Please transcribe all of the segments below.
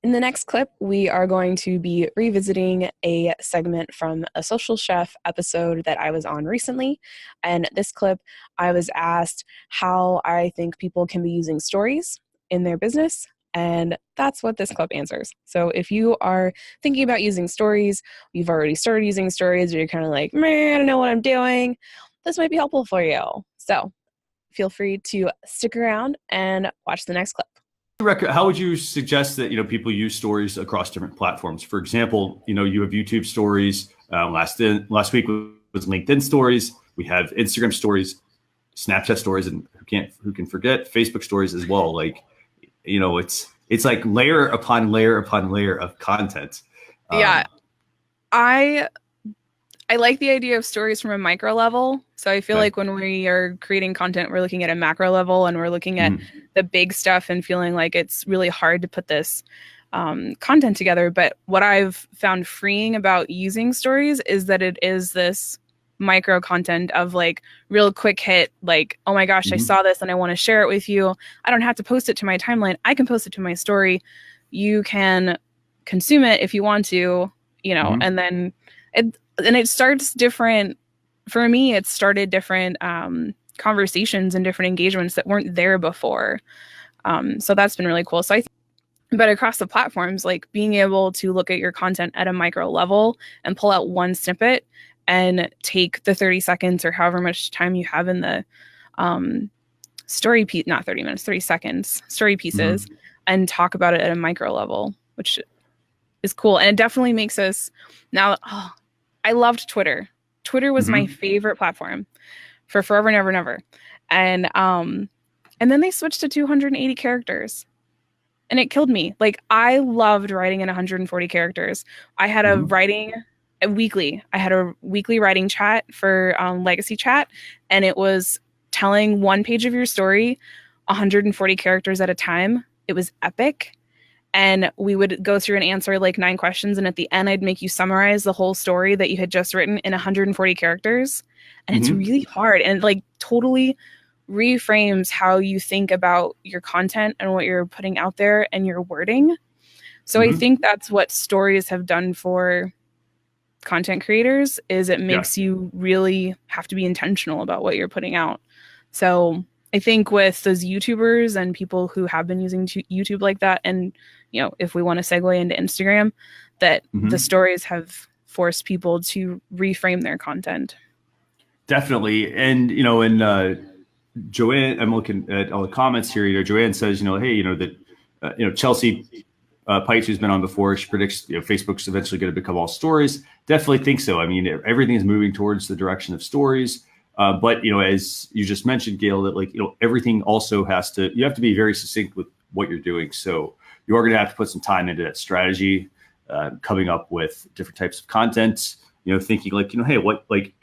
In the next clip, we are going to be revisiting a segment from a Social Chef episode that I was on recently. And this clip, I was asked how I think people can be using stories in their business. And that's what this clip answers. So if you are thinking about using stories, you've already started using stories, or you're kind of like, man, I don't know what I'm doing, this might be helpful for you. So feel free to stick around and watch the next clip. How would you suggest that people use stories across different platforms? For example, you have YouTube stories. Last week was LinkedIn stories. We have Instagram stories, Snapchat stories, and who can forget Facebook stories as well. It's like layer upon layer upon layer of content. Yeah, I like the idea of stories from a micro level. So I feel like when we are creating content, we're looking at a macro level and we're looking at the big stuff and feeling like it's really hard to put this content together. But what I've found freeing about using stories is that it is this micro content of like real quick hit, like, oh my gosh, I saw this and I want to share it with you. I don't have to post it to my timeline. I can post it to my story. You can consume it if you want to, and then it starts different. For me, it started different conversations and different engagements that weren't there before. So that's been really cool. So but across the platforms, like being able to look at your content at a micro level and pull out one snippet and take the 30 seconds or however much time you have in the story piece, not 30 minutes, 30 seconds, story pieces, and talk about it at a micro level, which is cool. And it definitely makes us now, I loved Twitter. Twitter was my favorite platform for forever and ever and ever. And then they switched to 280 characters. And it killed me. Like, I loved writing in 140 characters. I had a weekly writing chat for Legacy Chat, and it was telling one page of your story 140 characters at a time. It was epic. And we would go through and answer like 9 questions. And at the end, I'd make you summarize the whole story that you had just written in 140 characters. And it's really hard and like totally reframes how you think about your content and what you're putting out there and your wording. So I think that's what stories have done for content creators is it makes you really have to be intentional about what you're putting out. So I think with those YouTubers and people who have been using YouTube like that, and if we want to segue into Instagram, that the stories have forced people to reframe their content. Definitely. And, Joanne, I'm looking at all the comments here. Joanne says, hey, that, Chelsea Pite, who's been on before, she predicts, Facebook's eventually going to become all stories. Definitely think so. I mean, everything is moving towards the direction of stories. But, as you just mentioned, Gail, that everything also you have to be very succinct with what you're doing. So you are going to have to put some time into that strategy, coming up with different types of content, thinking hey,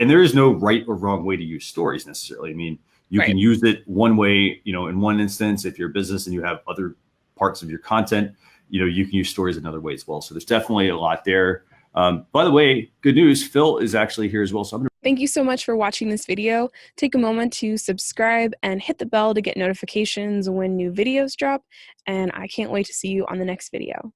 and there is no right or wrong way to use stories necessarily. I mean, you can use it one way, in one instance, if you're a business and you have other parts of your content, you can use stories another way as well. So there's definitely a lot there. By the way, good news, Phil is actually here as well. So Thank you so much for watching this video. Take a moment to subscribe and hit the bell to get notifications when new videos drop. And I can't wait to see you on the next video.